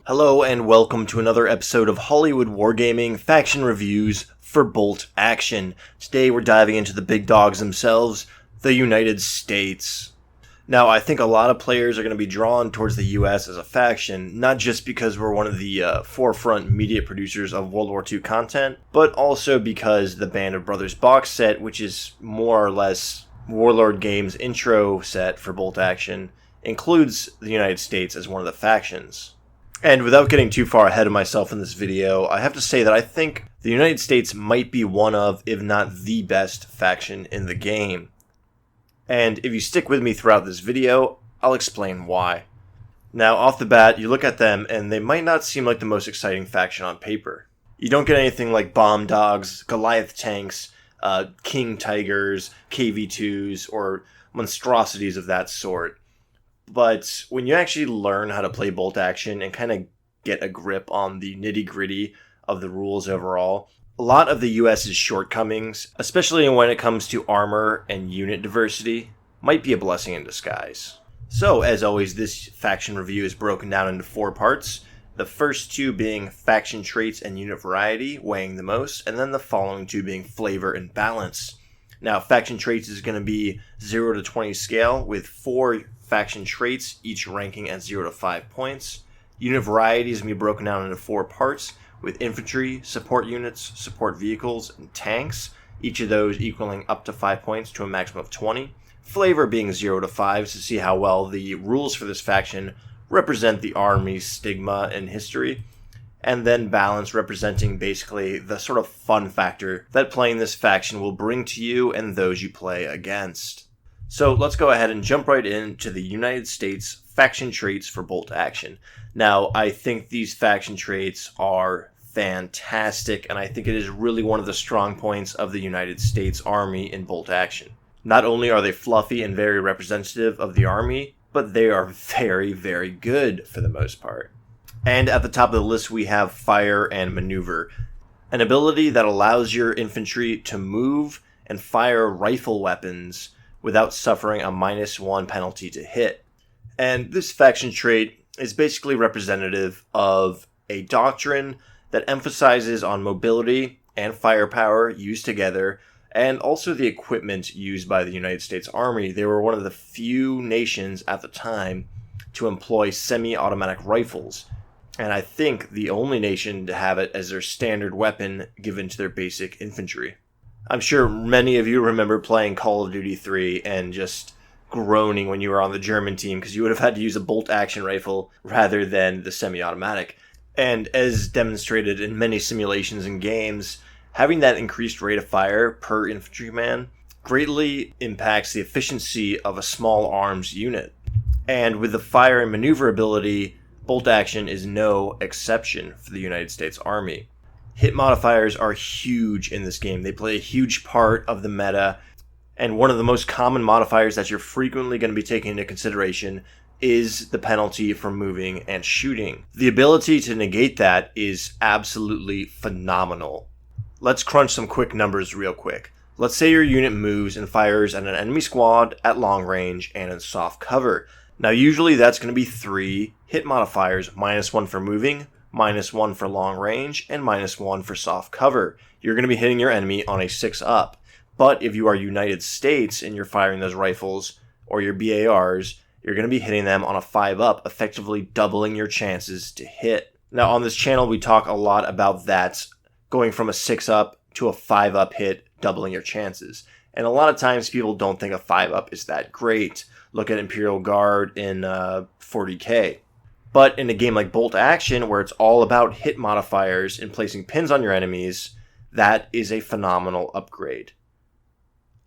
Hello and welcome to another episode of Hollywood Wargaming Faction Reviews for Bolt Action. Today we're diving into the big dogs themselves, the United States. Now I think a lot of players are going to be drawn towards the US as a faction, not just because we're one of the forefront media producers of World War II content, but also because the Band of Brothers box set, which is more or less Warlord Games' intro set for Bolt Action, includes the United States as one of the factions. And without getting too far ahead of myself in this video, I have to say that I think the United States might be one of, if not the best faction in the game. And if you stick with me throughout this video, I'll explain why. Now, off the bat, you look at them and they might not seem like the most exciting faction on paper. You don't get anything like bomb dogs, Goliath tanks, King Tigers, KV-2s, or monstrosities of that sort. But when you actually learn how to play Bolt Action and kind of get a grip on the nitty-gritty of the rules overall, a lot of the US's shortcomings, especially when it comes to armor and unit diversity, might be a blessing in disguise. So, as always, this faction review is broken down into 4 parts. The first 2 being faction traits and unit variety, weighing the most, and then the following 2 being flavor and balance. Now, faction traits is going to be 0 to 20 scale, with 4 faction traits, each ranking at 0 to 5 points. Unit variety is going to be broken down into 4 parts, with infantry, support units, support vehicles, and tanks, each of those equaling up to 5 points to a maximum of 20. Flavor being 0 to 5 to see how well the rules for this faction represent the Army's stigma and history. And then balance representing basically the sort of fun factor that playing this faction will bring to you and those you play against. So let's go ahead and jump right into the United States faction traits for Bolt Action. Now, I think these faction traits are fantastic, and I think it is really one of the strong points of the United States Army in Bolt Action. Not only are they fluffy and very representative of the Army, but they are very, very good for the most part. And at the top of the list we have Fire and Maneuver, an ability that allows your infantry to move and fire rifle weapons without suffering a -1 penalty to hit. And this faction trait is basically representative of a doctrine that emphasizes on mobility and firepower used together, and also the equipment used by the United States Army. They were one of the few nations at the time to employ semi-automatic rifles, and I think the only nation to have it as their standard weapon given to their basic infantry. I'm sure many of you remember playing Call of Duty 3 and just groaning when you were on the German team because you would have had to use a bolt action rifle rather than the semi-automatic. And as demonstrated in many simulations and games, having that increased rate of fire per infantryman greatly impacts the efficiency of a small arms unit. And with the fire and maneuver ability, bolt action is no exception for the United States Army. Hit modifiers are huge in this game. They play a huge part of the meta, and one of the most common modifiers that you're frequently going to be taking into consideration is the penalty for moving and shooting. The ability to negate that is absolutely phenomenal. Let's crunch some quick numbers real quick. Let's say your unit moves and fires at an enemy squad at long range and in soft cover. Now usually that's going to be 3 hit modifiers, -1 for moving, -1 for long range, and -1 for soft cover. You're going to be hitting your enemy on a 6-up. But if you are United States and you're firing those rifles, or your BARs, you're going to be hitting them on a 5-up, effectively doubling your chances to hit. Now on this channel we talk a lot about that, going from a 6-up to a 5-up hit, doubling your chances. And a lot of times people don't think a 5-up is that great. Look at Imperial Guard in 40k. But in a game like Bolt Action, where it's all about hit modifiers and placing pins on your enemies, that is a phenomenal upgrade.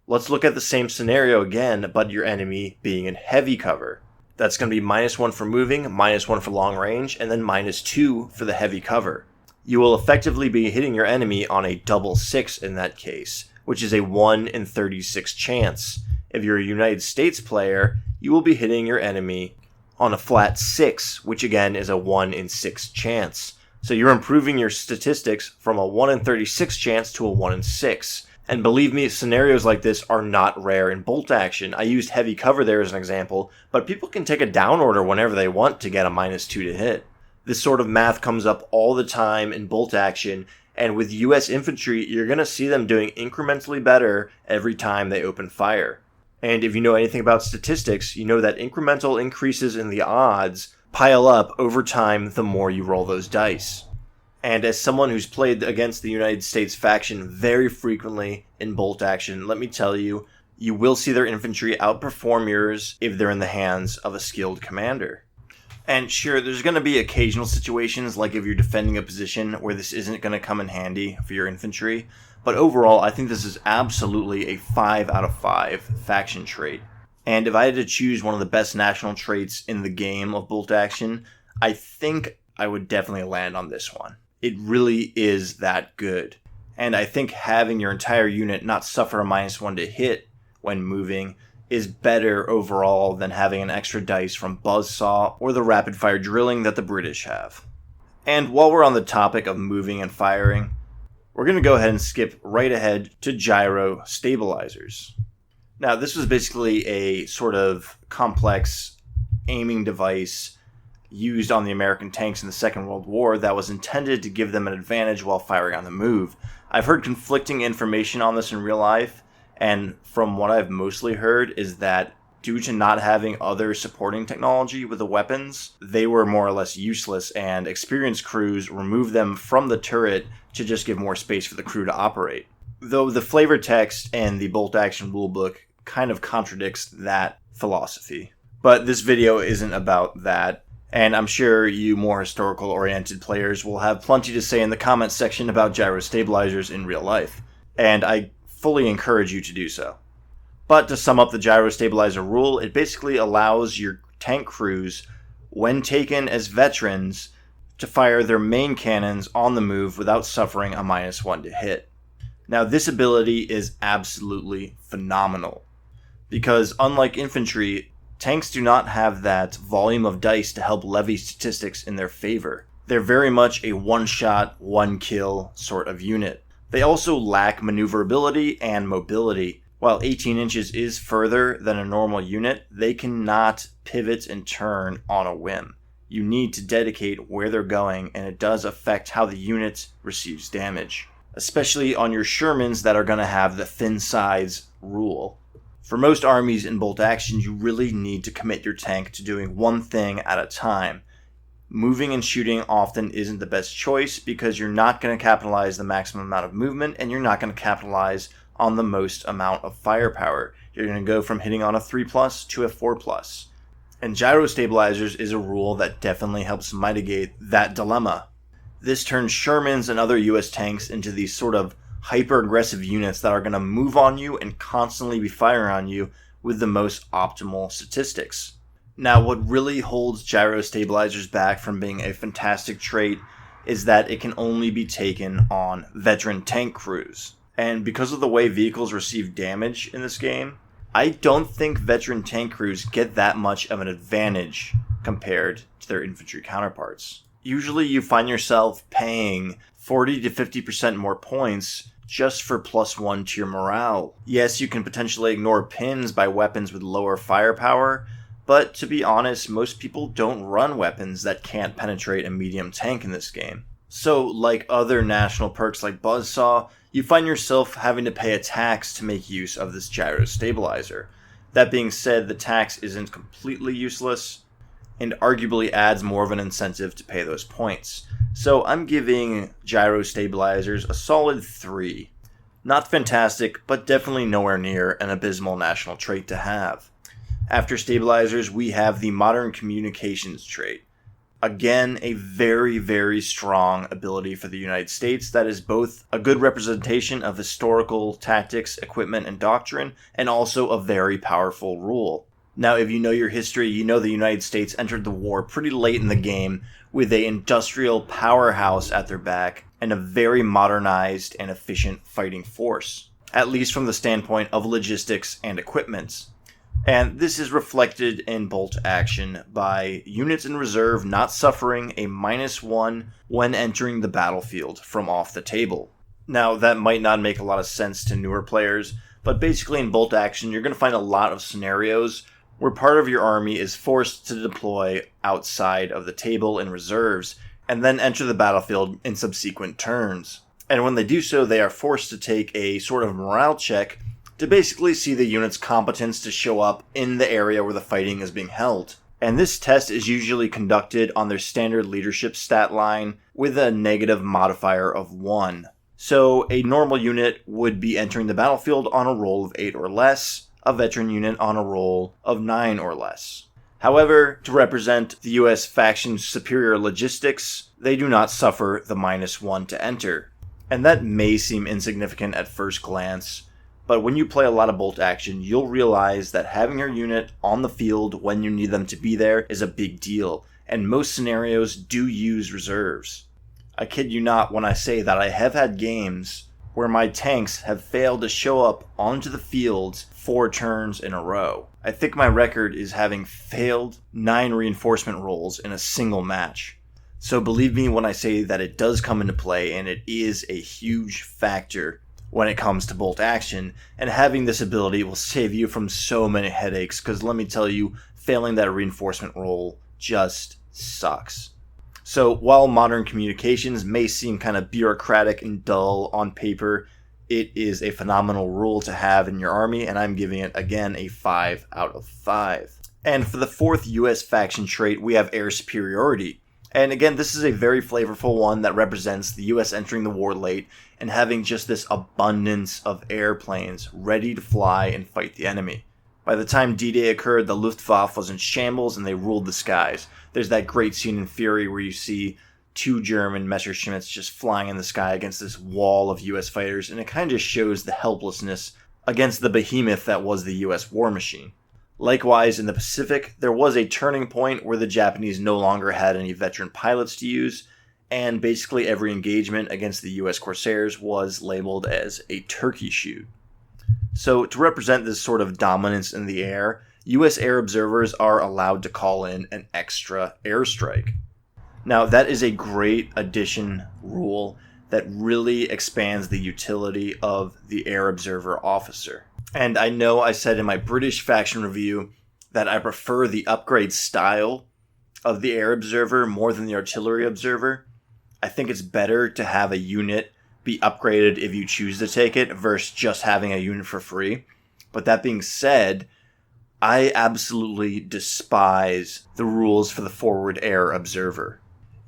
Let's look at the same scenario again, but your enemy being in heavy cover. That's going to be -1 for moving, -1 for long range, and then -2 for the heavy cover. You will effectively be hitting your enemy on a double 6 in that case, which is a 1 in 36 chance. If you're a United States player, you will be hitting your enemy on a flat 6, which again is a 1 in 6 chance. So you're improving your statistics from a 1 in 36 chance to a 1 in 6. And believe me, scenarios like this are not rare in Bolt Action. I used heavy cover there as an example, but people can take a down order whenever they want to get a -2 to hit. This sort of math comes up all the time in bolt action, and with US infantry, you're going to see them doing incrementally better every time they open fire. And if you know anything about statistics, you know that incremental increases in the odds pile up over time the more you roll those dice. And as someone who's played against the United States faction very frequently in bolt action, let me tell you, you will see their infantry outperform yours if they're in the hands of a skilled commander. And sure, there's going to be occasional situations, like if you're defending a position, where this isn't going to come in handy for your infantry, but overall, I think this is absolutely a 5 out of 5 faction trait. And if I had to choose one of the best national traits in the game of bolt action, I think I would definitely land on this one. It really is that good. And I think having your entire unit not suffer a -1 to hit when moving is better overall than having an extra dice from buzzsaw or the rapid fire drilling that the British have. And while we're on the topic of moving and firing, we're going to go ahead and skip right ahead to gyro stabilizers. Now, this was basically a sort of complex aiming device used on the American tanks in the Second World War that was intended to give them an advantage while firing on the move. I've heard conflicting information on this in real life, and from what I've mostly heard is that due to not having other supporting technology with the weapons, they were more or less useless, and experienced crews removed them from the turret to just give more space for the crew to operate. Though the flavor text and the bolt action rulebook kind of contradicts that philosophy. But this video isn't about that, and I'm sure you more historical-oriented players will have plenty to say in the comments section about gyro stabilizers in real life, and I fully encourage you to do so. But to sum up the gyro stabilizer rule, it basically allows your tank crews, when taken as veterans, to fire their main cannons on the move without suffering a -1 to hit. Now, this ability is absolutely phenomenal, because unlike infantry, tanks do not have that volume of dice to help levy statistics in their favor. They're very much a one-shot, one-kill sort of unit. They also lack maneuverability and mobility. While 18 inches is further than a normal unit, they cannot pivot and turn on a whim. You need to dedicate where they're going, and it does affect how the unit receives damage, especially on your Shermans that are going to have the thin sides rule. For most armies in bolt action, you really need to commit your tank to doing one thing at a time. Moving and shooting often isn't the best choice because you're not going to capitalize the maximum amount of movement, and you're not going to capitalize on the most amount of firepower. You're going to go from hitting on a 3+ to a 4+. And gyro stabilizers is a rule that definitely helps mitigate that dilemma. This turns Shermans and other US tanks into these sort of hyper-aggressive units that are going to move on you and constantly be firing on you with the most optimal statistics. Now, what really holds gyro stabilizers back from being a fantastic trait is that it can only be taken on veteran tank crews. And because of the way vehicles receive damage in this game, I don't think veteran tank crews get that much of an advantage compared to their infantry counterparts. Usually you find yourself paying 40 to 50% more points just for +1 to your morale. Yes, you can potentially ignore pins by weapons with lower firepower, but to be honest, most people don't run weapons that can't penetrate a medium tank in this game. So, like other national perks like Buzzsaw, you find yourself having to pay a tax to make use of this gyro stabilizer. That being said, the tax isn't completely useless, and arguably adds more of an incentive to pay those points. So I'm giving gyro stabilizers a solid 3. Not fantastic, but definitely nowhere near an abysmal national trait to have. After stabilizers, we have the modern communications trait. Again, a very, very strong ability for the United States that is both a good representation of historical tactics, equipment, and doctrine, and also a very powerful rule. Now, if you know your history, you know the United States entered the war pretty late in the game with an industrial powerhouse at their back and a very modernized and efficient fighting force, at least from the standpoint of logistics and equipment. And this is reflected in bolt action by units in reserve not suffering a -1 when entering the battlefield from off the table. Now, that might not make a lot of sense to newer players, but basically in bolt action, you're going to find a lot of scenarios where part of your army is forced to deploy outside of the table in reserves, and then enter the battlefield in subsequent turns. And when they do so, they are forced to take a sort of morale check to basically see the unit's competence to show up in the area where the fighting is being held. And this test is usually conducted on their standard leadership stat line with a negative modifier of 1. So a normal unit would be entering the battlefield on a roll of 8 or less, a veteran unit on a roll of 9 or less. However, to represent the US faction's superior logistics, they do not suffer the -1 to enter. And that may seem insignificant at first glance, but when you play a lot of bolt action, you'll realize that having your unit on the field when you need them to be there is a big deal, and most scenarios do use reserves. I kid you not when I say that I have had games where my tanks have failed to show up onto the field 4 turns in a row. I think my record is having failed 9 reinforcement rolls in a single match. So believe me when I say that it does come into play, and it is a huge factor when it comes to bolt action, and having this ability will save you from so many headaches, because let me tell you, failing that reinforcement roll just sucks. So while modern communications may seem kind of bureaucratic and dull on paper, it is a phenomenal rule to have in your army, and I'm giving it, again, a 5 out of 5. And for the 4th US faction trait, we have air superiority. And again, this is a very flavorful one that represents the US entering the war late and having just this abundance of airplanes ready to fly and fight the enemy. By the time D-Day occurred, the Luftwaffe was in shambles and they ruled the skies. There's that great scene in Fury where you see 2 German Messerschmitts just flying in the sky against this wall of US fighters, and it kind of just shows the helplessness against the behemoth that was the US war machine. Likewise, in the Pacific, there was a turning point where the Japanese no longer had any veteran pilots to use, and basically every engagement against the US Corsairs was labeled as a turkey shoot. So to represent this sort of dominance in the air, US air observers are allowed to call in an extra airstrike. Now that is a great addition rule that really expands the utility of the air observer officer. And I know I said in my British faction review that I prefer the upgrade style of the air observer more than the artillery observer. I think it's better to have a unit be upgraded if you choose to take it versus just having a unit for free. But that being said, I absolutely despise the rules for the forward air observer.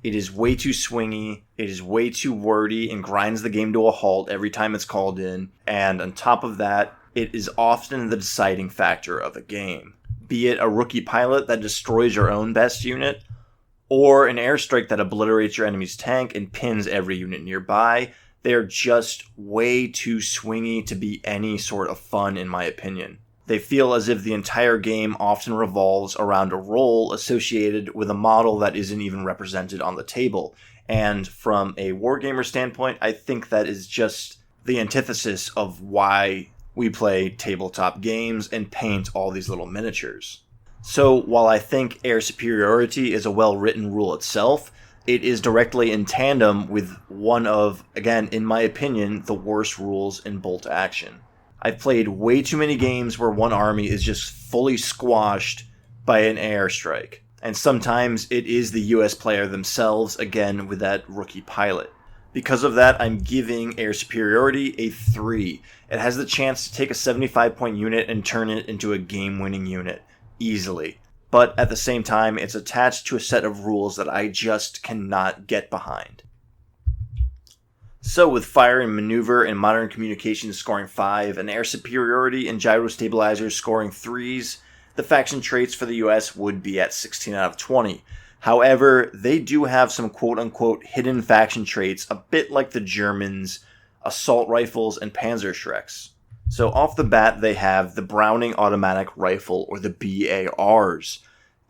It is way too swingy, it is way too wordy, and grinds the game to a halt every time it's called in. And on top of that, it is often the deciding factor of a game. Be it a rookie pilot that destroys your own best unit, or an airstrike that obliterates your enemy's tank and pins every unit nearby, they're just way too swingy to be any sort of fun, in my opinion. They feel as if the entire game often revolves around a role associated with a model that isn't even represented on the table. And from a wargamer standpoint, I think that is just the antithesis of why we play tabletop games and paint all these little miniatures. So while I think air superiority is a well-written rule itself, it is directly in tandem with one of, again, in my opinion, the worst rules in bolt action. I've played way too many games where one army is just fully squashed by an airstrike. And sometimes it is the US player themselves, again, with that rookie pilot. Because of that, I'm giving air superiority a 3. It has the chance to take a 75-point unit and turn it into a game-winning unit, easily. But at the same time, it's attached to a set of rules that I just cannot get behind. So with fire and maneuver and modern communications scoring 5, and air superiority and gyro stabilizers scoring 3s, the faction traits for the US would be at 16 out of 20. However, they do have some quote-unquote hidden faction traits, a bit like the Germans' assault rifles and Panzerschrecks. So off the bat, they have the Browning Automatic Rifle, or the BARs,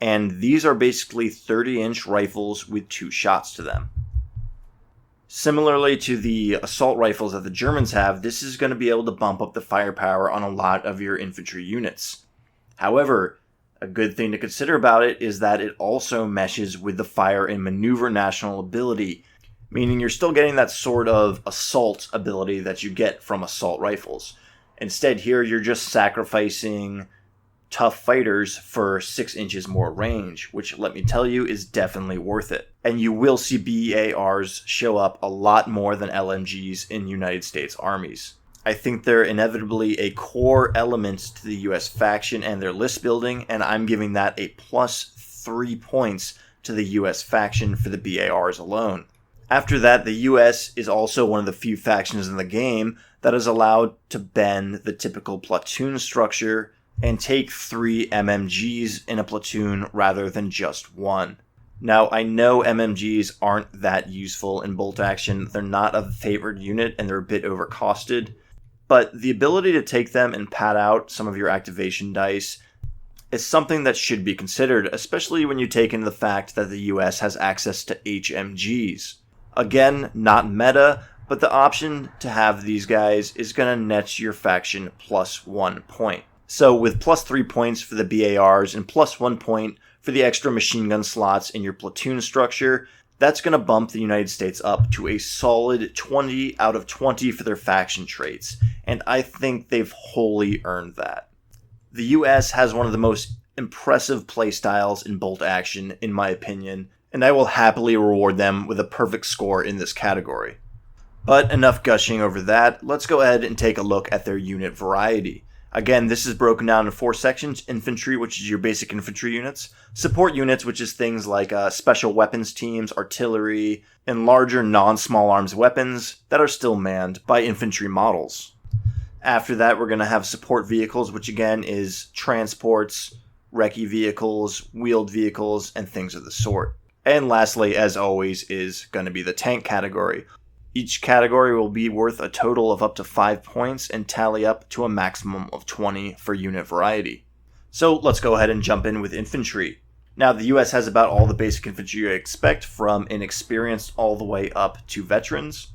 and these are basically 30-inch rifles with 2 shots to them. Similarly to the assault rifles that the Germans have, this is going to be able to bump up the firepower on a lot of your infantry units. However, a good thing to consider about it is that it also meshes with the fire and maneuver national ability, meaning you're still getting that sort of assault ability that you get from assault rifles. Instead here, you're just sacrificing tough fighters for 6 inches more range, which let me tell you is definitely worth it. And you will see BARs show up a lot more than LMGs in United States armies. I think they're inevitably a core element to the US faction and their list building, and I'm giving that a plus 3 points to the US faction for the BARs alone. After that, the US is also one of the few factions in the game that is allowed to bend the typical platoon structure and take 3 MMGs in a platoon rather than just 1. Now, I know MMGs aren't that useful in bolt action, they're not a favored unit and they're a bit overcosted, but the ability to take them and pad out some of your activation dice is something that should be considered, especially when you take into the fact that the US has access to HMGs. Again, not meta, but the option to have these guys is going to net your faction plus 1 point. So with plus 3 points for the BARs and plus 1 point for the extra machine gun slots in your platoon structure, that's going to bump the United States up to a solid 20 out of 20 for their faction traits, and I think they've wholly earned that. The US has one of the most impressive playstyles in bolt action, in my opinion, and I will happily reward them with a perfect score in this category. But enough gushing over that, let's go ahead and take a look at their unit variety. Again, this is broken down into 4 sections: infantry, which is your basic infantry units; support units, which is things like special weapons teams, artillery, and larger non-small arms weapons that are still manned by infantry models. After that, we're going to have support vehicles, which again is transports, recce vehicles, wheeled vehicles, and things of the sort. And lastly, as always, is going to be the tank category. Each category will be worth a total of up to 5 points and tally up to a maximum of 20 for unit variety. So let's go ahead and jump in with infantry. Now, the US has about all the basic infantry you expect, from inexperienced all the way up to veterans,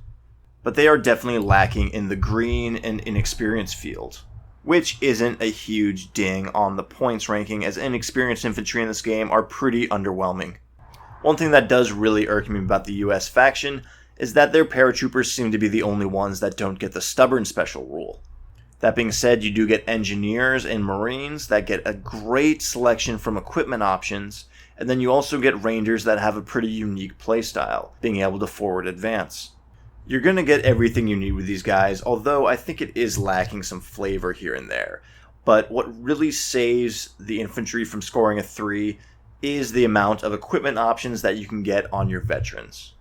but they are definitely lacking in the green and inexperienced field, which isn't a huge ding on the points ranking, as inexperienced infantry in this game are pretty underwhelming. One thing that does really irk me about the US faction is that their paratroopers seem to be the only ones that don't get the stubborn special rule. That being said, you do get engineers and marines that get a great selection from equipment options, and then you also get rangers that have a pretty unique playstyle, being able to forward advance. You're going to get everything you need with these guys, although I think it is lacking some flavor here and there. But what really saves the infantry from scoring a 3 is the amount of equipment options that you can get on your veterans,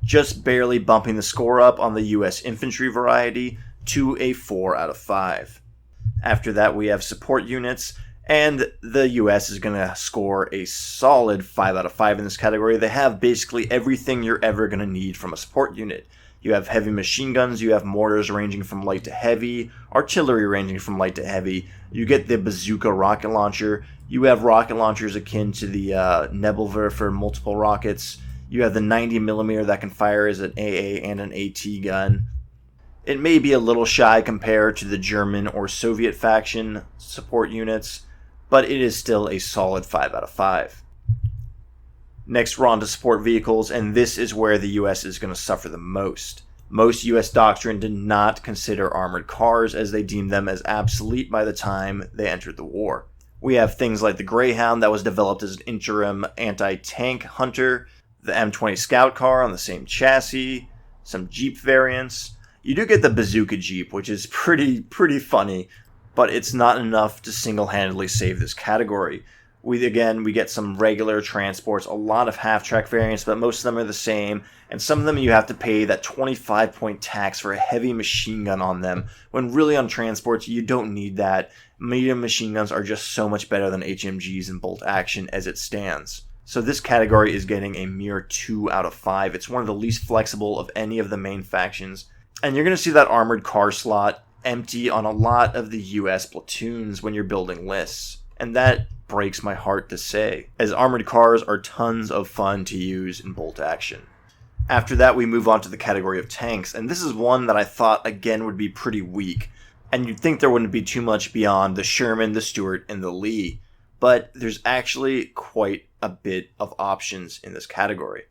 just barely bumping the score up on the US infantry variety to a 4 out of 5. After that, we have support units, and the US is going to score a solid 5 out of 5 in this category. They have basically everything you're ever going to need from a support unit. You have heavy machine guns, you have mortars ranging from light to heavy, artillery ranging from light to heavy, you get the bazooka rocket launcher, you have rocket launchers akin to the Nebelver for multiple rockets, you have the 90mm that can fire as an AA and an AT gun. It may be a little shy compared to the German or Soviet faction support units, but it is still a solid 5 out of 5. Next, we're on to support vehicles, and this is where the US is going to suffer the most. Most US doctrine did not consider armored cars, as they deemed them as obsolete by the time they entered the war. We have things like the Greyhound that was developed as an interim anti-tank hunter, the M20 Scout car on the same chassis, some Jeep variants. You do get the bazooka Jeep, which is pretty funny, but it's not enough to single-handedly save this category. We get some regular transports, a lot of half-track variants, but most of them are the same, and some of them you have to pay that 25-point tax for a heavy machine gun on them, when really on transports you don't need that. Medium machine guns are just so much better than HMGs in bolt action as it stands. So this category is getting a mere 2 out of 5. It's one of the least flexible of any of the main factions, and you're going to see that armored car slot empty on a lot of the US platoons when you're building lists, and that breaks my heart to say, as armored cars are tons of fun to use in bolt action. After that, we move on to the category of tanks, and this is one that I thought again would be pretty weak, and you'd think there wouldn't be too much beyond the Sherman, the Stuart, and the Lee, but there's actually quite a bit of options in this category.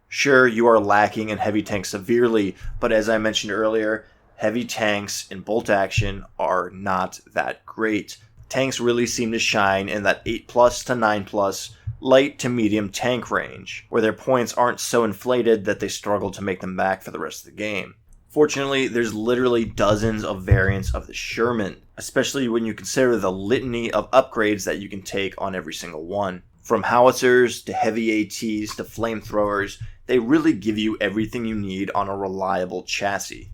Sure, you are lacking in heavy tanks severely, but as I mentioned earlier, heavy tanks in bolt action are not that great. Tanks really seem to shine in that 8 plus to 9 plus, light to medium tank range, where their points aren't so inflated that they struggle to make them back for the rest of the game. Fortunately, there's literally dozens of variants of the Sherman, especially when you consider the litany of upgrades that you can take on every single one. From howitzers to heavy ATs to flamethrowers, they really give you everything you need on a reliable chassis.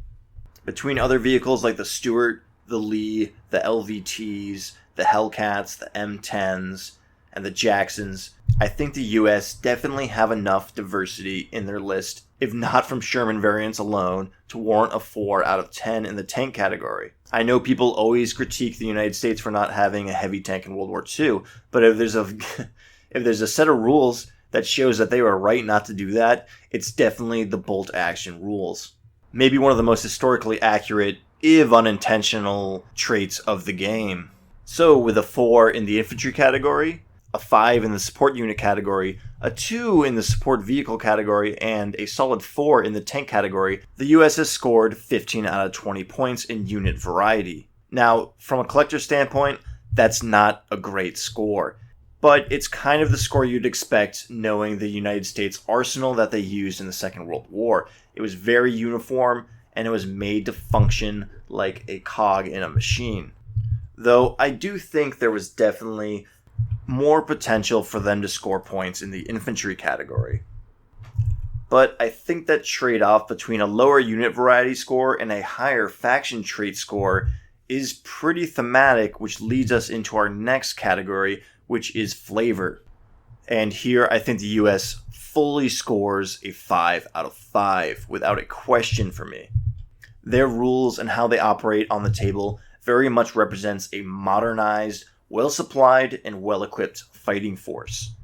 Between other vehicles like the Stuart, the Lee, the LVTs, the Hellcats, the M10s, and the Jacksons, I think the US definitely have enough diversity in their list, if not from Sherman variants alone, to warrant a 4 out of 10 in the tank category. I know people always critique the United States for not having a heavy tank in World War II, but if there's a set of rules that shows that they were right not to do that, it's definitely the bolt action rules. Maybe one of the most historically accurate, if unintentional, traits of the game. So with a 4 in the infantry category, a 5 in the support unit category, a 2 in the support vehicle category, and a solid 4 in the tank category, the US has scored 15 out of 20 points in unit variety. Now, from a collector standpoint, that's not a great score, but it's kind of the score you'd expect knowing the United States arsenal that they used in the Second World War. It was very uniform, and it was made to function like a cog in a machine. Though I do think there was definitely more potential for them to score points in the infantry category. But I think that trade-off between a lower unit variety score and a higher faction trait score is pretty thematic, which leads us into our next category, which is flavor. And here I think the US fully scores a 5 out of 5 without a question for me. Their rules and how they operate on the table very much represents a modernized, well-supplied, and well-equipped fighting force.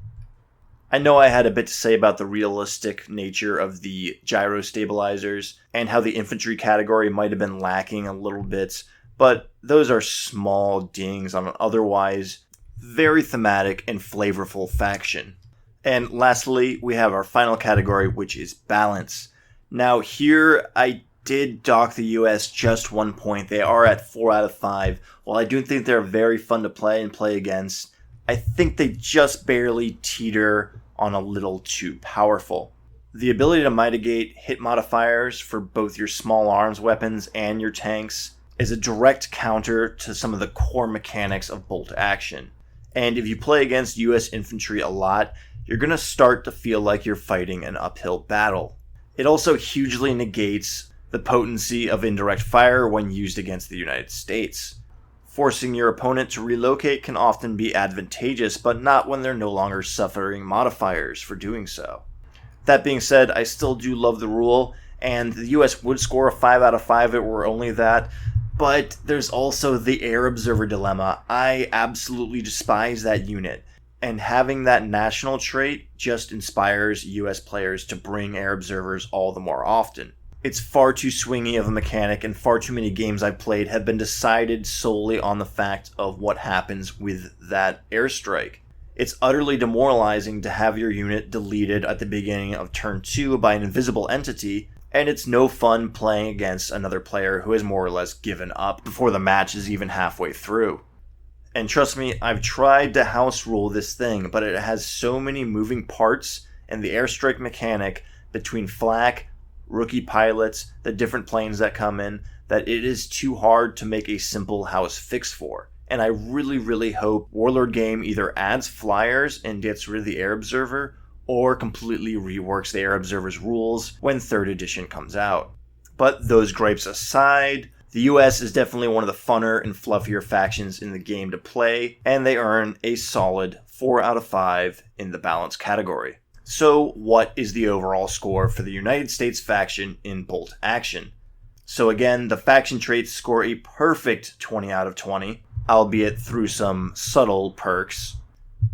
I know I had a bit to say about the realistic nature of the gyro stabilizers and how the infantry category might have been lacking a little bit, but those are small dings on an otherwise very thematic and flavorful faction. And lastly, we have our final category, which is balance. Now here, I did dock the US just 1 point. They are at 4 out of 5. While I do think they're very fun to play and play against, I think they just barely teeter on a little too powerful. The ability to mitigate hit modifiers for both your small arms weapons and your tanks is a direct counter to some of the core mechanics of bolt action. And if you play against US infantry a lot, you're going to start to feel like you're fighting an uphill battle. It also hugely negates the potency of indirect fire when used against the United States. Forcing your opponent to relocate can often be advantageous, but not when they're no longer suffering modifiers for doing so. That being said, I still do love the rule, and the US would score a 5 out of 5 if it were only that, but there's also the Air Observer dilemma. I absolutely despise that unit, and having that national trait just inspires US players to bring Air Observers all the more often. It's far too swingy of a mechanic, and far too many games I've played have been decided solely on the fact of what happens with that airstrike. It's utterly demoralizing to have your unit deleted at the beginning of turn 2 by an invisible entity, and it's no fun playing against another player who has more or less given up before the match is even halfway through. And trust me, I've tried to house rule this thing, but it has so many moving parts and the airstrike mechanic between flak, rookie pilots, the different planes that come in, that it is too hard to make a simple house fix for. And I really hope Warlord Game either adds flyers and gets rid of the Air Observer, or completely reworks the Air Observer's rules when 3rd edition comes out. But those gripes aside, the US is definitely one of the funner and fluffier factions in the game to play, and they earn a solid 4 out of 5 in the balance category. So what is the overall score for the United States faction in bolt action? So again, the faction traits score a perfect 20 out of 20, albeit through some subtle perks.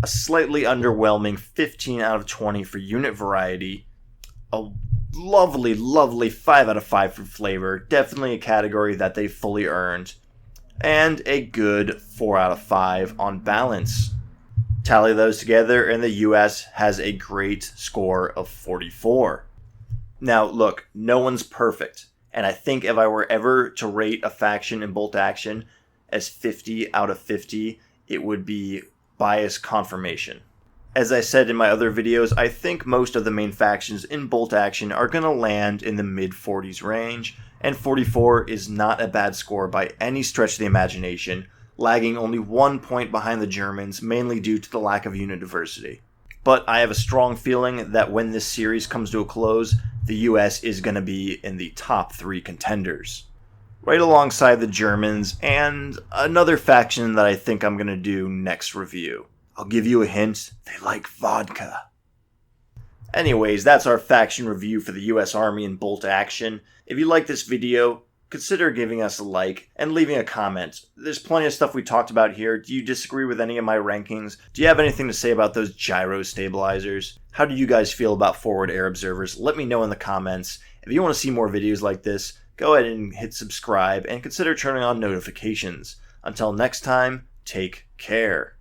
A slightly underwhelming 15 out of 20 for unit variety. A lovely 5 out of 5 for flavor, definitely a category that they fully earned. And a good 4 out of 5 on balance. Tally those together, and the US has a great score of 44. Now, look, no one's perfect, and I think if I were ever to rate a faction in bolt action, as 50 out of 50, it would be bias confirmation. As I said in my other videos, I think most of the main factions in Bolt Action are going to land in the mid-40s range, and 44 is not a bad score by any stretch of the imagination, lagging only 1 point behind the Germans, mainly due to the lack of unit diversity. But I have a strong feeling that when this series comes to a close, the US is going to be in the top 3 contenders, right alongside the Germans and another faction that I think I'm going to do next review. I'll give you a hint, they like vodka. Anyways, that's our faction review for the US Army in Bolt Action. If you like this video, consider giving us a like and leaving a comment. There's plenty of stuff we talked about here. Do you disagree with any of my rankings? Do you have anything to say about those gyro stabilizers? How do you guys feel about forward air observers? Let me know in the comments. If you want to see more videos like this, go ahead and hit subscribe and consider turning on notifications. Until next time, take care.